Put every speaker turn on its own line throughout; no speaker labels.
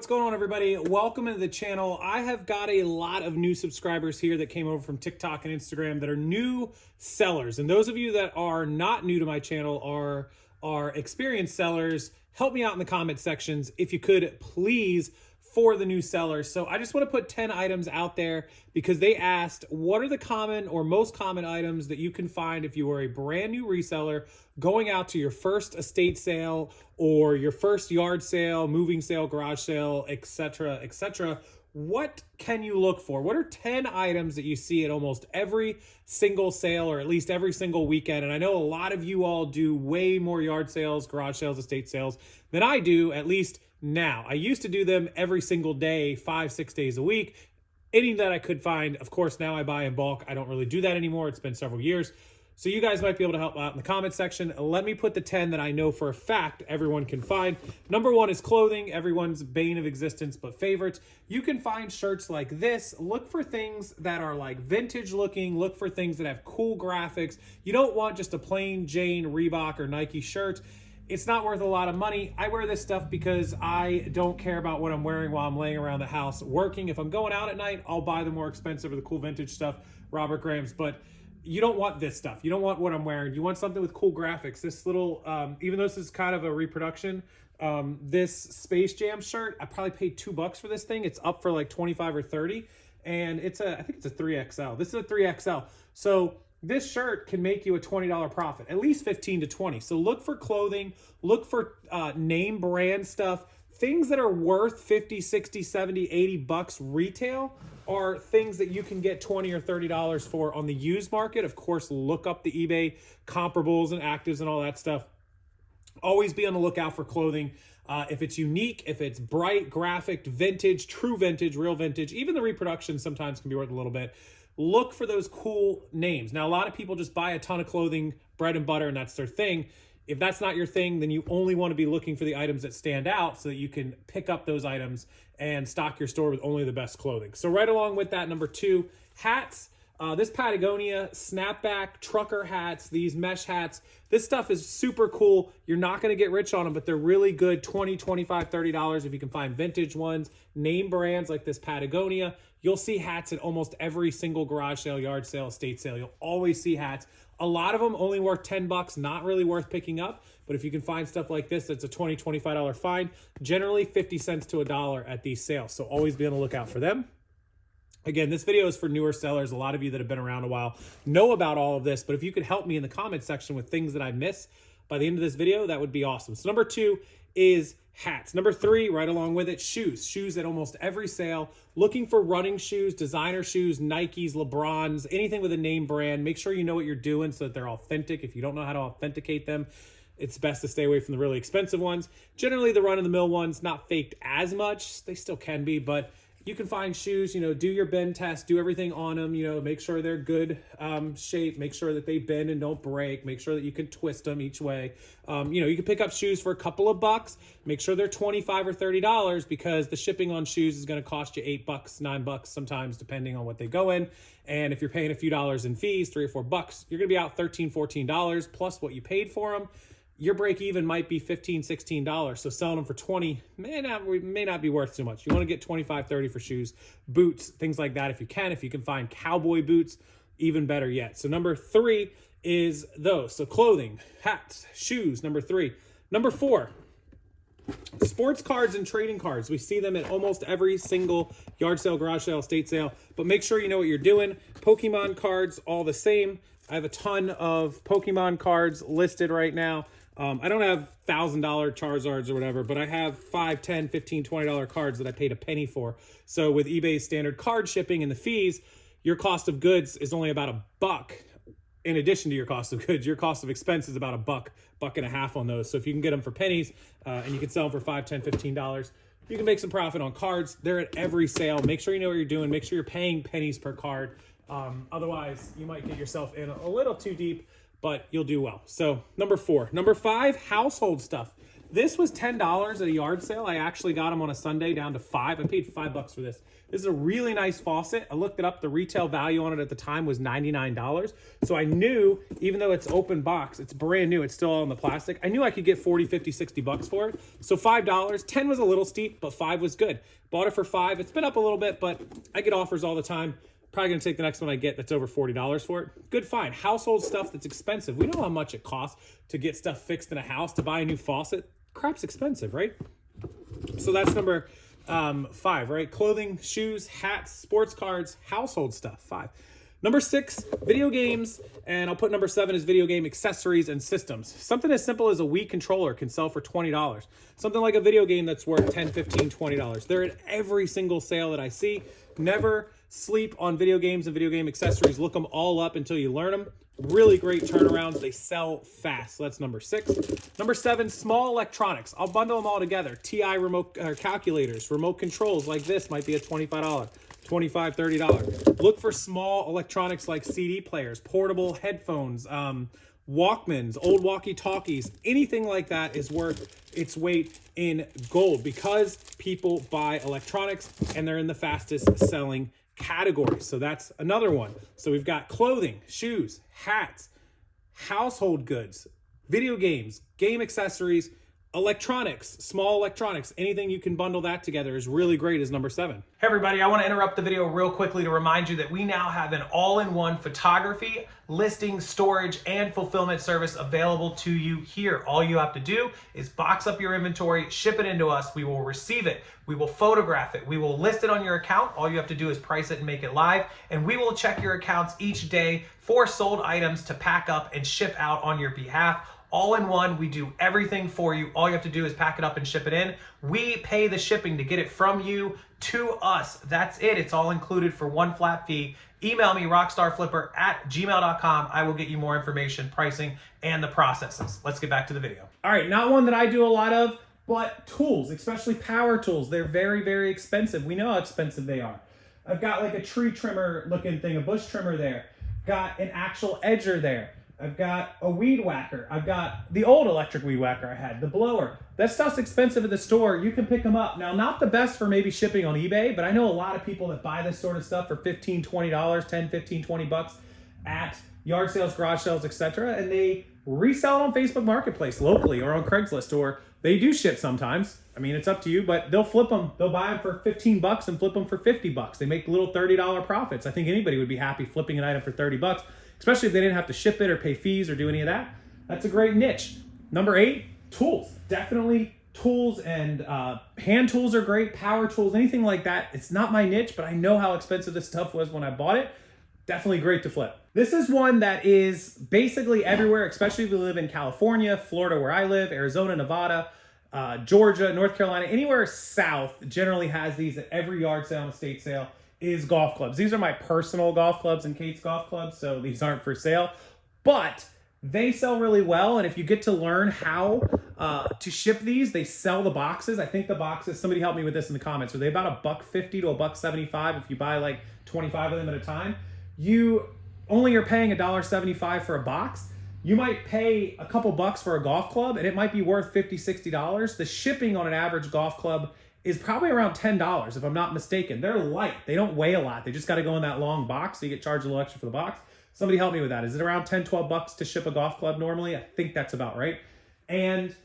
what's going on, everybody? Welcome into the channel. I have got a lot of new subscribers here that came over from TikTok and Instagram that are new sellers. And those of you that are not new to my channel are experienced sellers, help me out in the comment sections if you could, please, for the new sellers. So I just want to put 10 items out there because they asked, what are the common or most common items that you can find if you are a brand new reseller going out to your first estate sale or your first yard sale, moving sale, garage sale, etc., etc. What can you look for? What are 10 items that you see at almost every single sale or at least every single weekend? And I know a lot of you all do way more yard sales, garage sales, estate sales than I do, at least now. I used to do them every single day, 5-6 days a week. Any that I could find. Of course, now I buy in bulk. I don't really do that anymore. It's been several years. So you guys might be able to help out in the comment section. Let me put the 10 that I know for a fact everyone can find. Number 1 is clothing, everyone's bane of existence, but favorites. You can find shirts like this. Look for things that are like vintage looking. Look for things that have cool graphics. You don't want just a plain Jane Reebok or Nike shirt. It's not worth a lot of money. I wear this stuff because I don't care about what I'm wearing while I'm laying around the house working. If I'm going out at night, I'll buy the more expensive or the cool vintage stuff, Robert Graham's, but you don't want this stuff. You don't want what I'm wearing. You want something with cool graphics. This little, even though this is kind of a reproduction, this Space Jam shirt, I probably paid $2 for this thing. It's up for like 25 or 30, and I think it's a 3XL. This is a 3XL. So this shirt can make you a $20 profit, at least 15 to 20. So look for clothing, look for name brand stuff. Things that are worth 50, 60, 70, 80 bucks retail are things that you can get 20 or $30 for on the used market. Of course, look up the eBay comparables and actives and all that stuff. Always be on the lookout for clothing. If it's unique, if it's bright, graphic, vintage, true vintage, real vintage, even the reproduction sometimes can be worth a little bit. Look for those cool names. Now, a lot of people just buy a ton of clothing, bread and butter, and that's their thing. If that's not your thing, then you only want to be looking for the items that stand out so that you can pick up those items and stock your store with only the best clothing. So right along with that, number 2, hats. This Patagonia snapback trucker hats, these mesh hats, this stuff is super cool. You're not going to get rich on them, but they're really good. $20, $25, $30 if you can find vintage ones, name brands like this Patagonia. You'll see hats at almost every single garage sale, yard sale, estate sale. You'll always see hats. A lot of them only worth $10, not really worth picking up. But if you can find stuff like this, that's a $20, $25 find. Generally 50 cents to $1 at these sales. So always be on the lookout for them. Again, this video is for newer sellers. A lot of you that have been around a while know about all of this, but if you could help me in the comment section with things that I miss by the end of this video, that would be awesome. So number 2 is hats. Number 3, right along with it, shoes. Shoes at almost every sale. Looking for running shoes, designer shoes, Nikes, LeBrons, anything with a name brand. Make sure you know what you're doing so that they're authentic. If you don't know how to authenticate them, it's best to stay away from the really expensive ones. Generally, the run-of-the-mill ones, not faked as much. They still can be, but you can find shoes, do your bend test, do everything on them, make sure they're good shape, make sure that they bend and don't break, make sure that you can twist them each way. You can pick up shoes for a couple of bucks, make sure they're $25 or $30 because the shipping on shoes is going to cost you $8, $9 sometimes, depending on what they go in. And if you're paying a few dollars in fees, $3 or $4, you're going to be out $13, $14 plus what you paid for them. Your break even might be $15, $16. So selling them for 20 may not be worth too much. You want to get 25, 30 for shoes, boots, things like that if you can. If you can find cowboy boots, even better yet. So number 3 is those. So clothing, hats, shoes, number 3. Number 4, sports cards and trading cards. We see them at almost every single yard sale, garage sale, estate sale, but make sure you know what you're doing. Pokemon cards, all the same. I have a ton of Pokemon cards listed right now. I don't have $1,000 Charizards or whatever, but I have $5, $10, $15, $20 cards that I paid a penny for. So with eBay's standard card shipping and the fees, your cost of goods is only about $1. In addition to your cost of goods, your cost of expense is about $1, $1.50 on those. So if you can get them for pennies and you can sell them for $5, $10, $15, you can make some profit on cards. They're at every sale. Make sure you know what you're doing. Make sure you're paying pennies per card. Otherwise, you might get yourself in a little too deep, but you'll do well. So number 4. Number 5, household stuff. This was $10 at a yard sale. I actually got them on a Sunday down to $5. I paid $5 for this. This is a really nice faucet. I looked it up. The retail value on it at the time was $99. So I knew, even though it's open box, it's brand new, it's still all in the plastic, I knew I could get 40, 50, 60 bucks for it. So $5, 10 was a little steep, but 5 was good. Bought it for 5. It's been up a little bit, but I get offers all the time. Probably gonna take the next one I get that's over $40 for it. Good find. Household stuff that's expensive. We know how much it costs to get stuff fixed in a house, to buy a new faucet. Crap's expensive, right? So that's number 5, right? Clothing, shoes, hats, sports cards, household stuff, 5. Number 6, video games, and I'll put number 7 as video game accessories and systems. Something as simple as a Wii controller can sell for $20. Something like a video game that's worth $10, $15, $20. They're at every single sale that I see. Never sleep on video games and video game accessories. Look them all up until you learn them. Really great turnarounds. They sell fast. So that's number 6. Number 7, small electronics. I'll bundle them all together. TI remote calculators, remote controls like this might be a $25, $25, $30. Look for small electronics like CD players, portable headphones, Walkmans, old walkie-talkies. Anything like that is worth its weight in gold because people buy electronics and they're in the fastest selling category. So that's another one. So we've got clothing, shoes, hats, household goods, video games, game accessories, electronics, small electronics, anything you can bundle that together is really great is number 7. Hey everybody, I want to interrupt the video real quickly to remind you that we now have an all-in-one photography, listing, storage, and fulfillment service available to you here. All you have to do is box up your inventory, ship it into us, we will receive it, we will photograph it, we will list it on your account. All you have to do is price it and make it live, and we will check your accounts each day for sold items to pack up and ship out on your behalf. All in one, we do everything for you. All you have to do is pack it up and ship it in. We pay the shipping to get it from you to us. That's it. It's all included for one flat fee. Email me, rockstarflipper@gmail.com. I will get you more information, pricing, and the processes. Let's get back to the video. All right, not one that I do a lot of, but tools, especially power tools. They're very, very expensive. We know how expensive they are. I've got like a tree trimmer looking thing, a bush trimmer there. Got an actual edger there. I've got a weed whacker. I've got the old electric weed whacker I had, the blower. That stuff's expensive at the store. You can pick them up. Now, not the best for maybe shipping on eBay, but I know a lot of people that buy this sort of stuff for $15, $20, 10, 15, 20 bucks at yard sales, garage sales, etc. And they resell it on Facebook Marketplace locally or on Craigslist, or they do ship sometimes. I mean, it's up to you, but they'll flip them. They'll buy them for 15 bucks and flip them for 50 bucks. They make little $30 profits. I think anybody would be happy flipping an item for 30 bucks. Especially if they didn't have to ship it or pay fees or do any of that. That's a great niche. Number 8, tools. Definitely tools, and hand tools are great, power tools, anything like that. It's not my niche, but I know how expensive this stuff was when I bought it. Definitely great to flip. This is one that is basically everywhere, especially if you live in California, Florida where I live, Arizona, Nevada, Georgia, North Carolina, anywhere south generally has these at every yard sale and estate sale. Is golf clubs. These are my personal golf clubs and Kate's golf clubs, so these aren't for sale, but they sell really well. And if you get to learn how to ship these, they sell the boxes. I think the boxes, somebody help me with this in the comments, are they about $1.50 to $1.75 if you buy like 25 of them at a time? You only are paying $1.75 for a box. You might pay a couple bucks for a golf club and it might be worth $50, $60. The shipping on an average golf club is probably around $10, if I'm not mistaken. They're light. They don't weigh a lot. They just got to go in that long box, so you get charged a little extra for the box. Somebody help me with that. Is it around 10, 12 bucks to ship a golf club normally? I think that's about right. And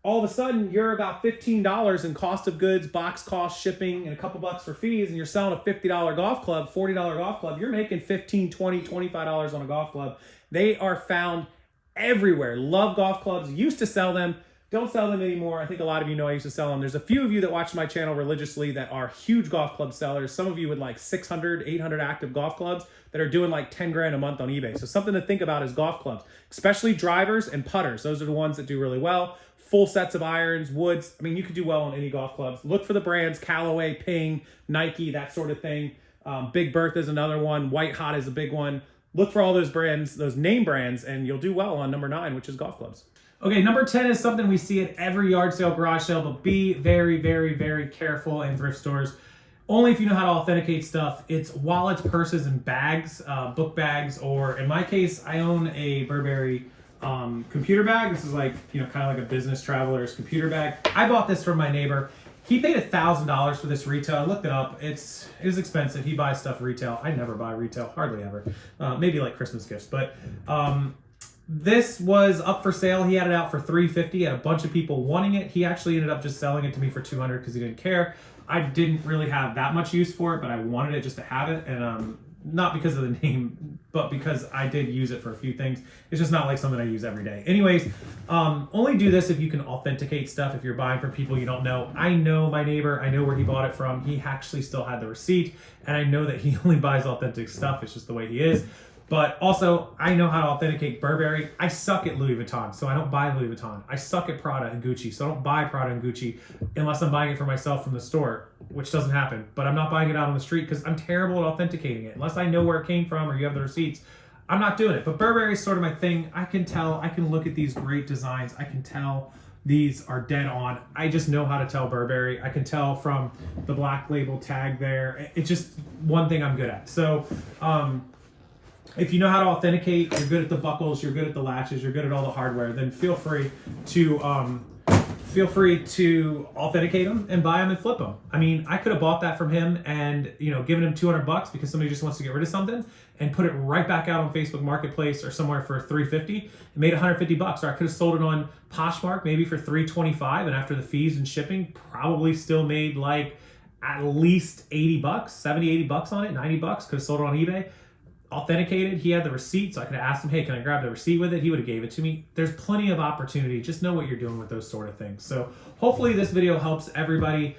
all of a sudden, you're about $15 in cost of goods, box cost, shipping, and a couple bucks for fees, and you're selling a $50 golf club, $40 golf club. You're making $15, $20, $25 on a golf club. They are found everywhere. Love golf clubs. Used to sell them. Don't sell them anymore. I think a lot of you know I used to sell them. There's a few of you that watch my channel religiously that are huge golf club sellers. Some of you with like 600, 800 active golf clubs that are doing like 10 grand a month on eBay. So something to think about is golf clubs, especially drivers and putters. Those are the ones that do really well. Full sets of irons, woods. I mean, you could do well on any golf clubs. Look for the brands, Callaway, Ping, Nike, that sort of thing. Big Bertha is another one. White Hot is a big one. Look for all those brands, those name brands, and you'll do well on number 9, which is golf clubs. Okay, number 10 is something we see at every yard sale, garage sale, but be very, very, very careful in thrift stores. Only if you know how to authenticate stuff. It's wallets, purses, and bags, book bags, or in my case, I own a Burberry computer bag. This is like, you know, kind of like a business traveler's computer bag. I bought this from my neighbor. He paid $1,000 for this retail. I looked it up. It is expensive. He buys stuff retail. I never buy retail, hardly ever. Maybe like Christmas gifts, but this was up for sale. He had it out for $350. Had a bunch of people wanting it. He actually ended up just selling it to me for $200 because he didn't care. I didn't really have that much use for it, but I wanted it just to have it, and not because of the name, but because I did use it for a few things. It's just not like something I use every day. Anyways, only do this if you can authenticate stuff. If you're buying from people you don't know. I know my neighbor. I know where he bought it from. He actually still had the receipt, and I know that he only buys authentic stuff. It's just the way he is. But also, I know how to authenticate Burberry. I suck at Louis Vuitton, so I don't buy Louis Vuitton. I suck at Prada and Gucci, so I don't buy Prada and Gucci unless I'm buying it for myself from the store, which doesn't happen. But I'm not buying it out on the street because I'm terrible at authenticating it. Unless I know where it came from or you have the receipts, I'm not doing it. But Burberry is sort of my thing. I can tell, I can look at these great designs. I can tell these are dead on. I just know how to tell Burberry. I can tell from the black label tag there. It's just one thing I'm good at. So, if you know how to authenticate, you're good at the buckles, you're good at the latches, you're good at all the hardware, then feel free to authenticate them and buy them and flip them. I mean, I could have bought that from him and, you know, given him $200 because somebody just wants to get rid of something and put it right back out on Facebook Marketplace or somewhere for $350 and made $150. Or I could have sold it on Poshmark maybe for $325, and after the fees and shipping, probably still made like at least $80, $70, $80 on it, $90. Could have sold it on eBay. Authenticated, he had the receipt, so I could have asked him, hey, can I grab the receipt with it? He would have gave it to me. There's plenty of opportunity. Just know what you're doing with those sort of things. So hopefully this video helps everybody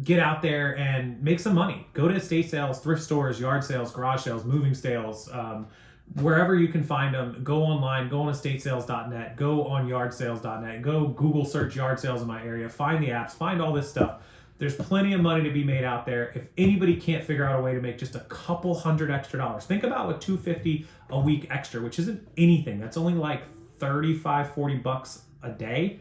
get out there and make some money. Go to estate sales, thrift stores, yard sales, garage sales, moving sales, wherever you can find them. Go online, go on estatesales.net, go on yardsales.net, go Google search yard sales in my area, find the apps, find all this stuff. There's plenty of money to be made out there. If anybody can't figure out a way to make just a couple $100 extra, think about what $250 a week extra, which isn't anything. That's only like $35, $40 a day,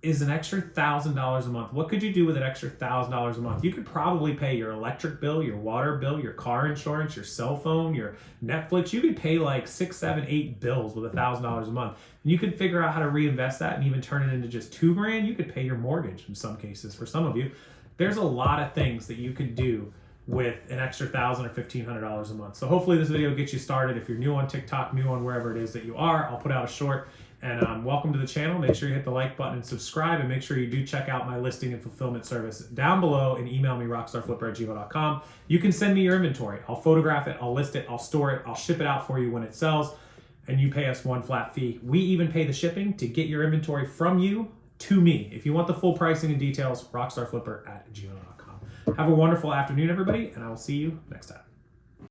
is an extra $1,000 a month. What could you do with an extra $1,000 a month? You could probably pay your electric bill, your water bill, your car insurance, your cell phone, your Netflix. You could pay like 6, 7, 8 bills with $1,000 a month. And you could figure out how to reinvest that and even turn it into just $2,000. You could pay your mortgage in some cases for some of you. There's a lot of things that you could do with an extra $1,000 or $1,500 a month. So hopefully this video gets you started. If you're new on TikTok, new on wherever it is that you are, I'll put out a short. And welcome to the channel. Make sure you hit the like button and subscribe, and make sure you do check out my listing and fulfillment service down below, and email me rockstarflipper@gmail.com. You can send me your inventory. I'll photograph it, I'll list it, I'll store it, I'll ship it out for you when it sells, and you pay us one flat fee. We even pay the shipping to get your inventory from you to me. If you want the full pricing and details, rockstarflipper@gmail.com. Have a wonderful afternoon, everybody, and I will see you next time.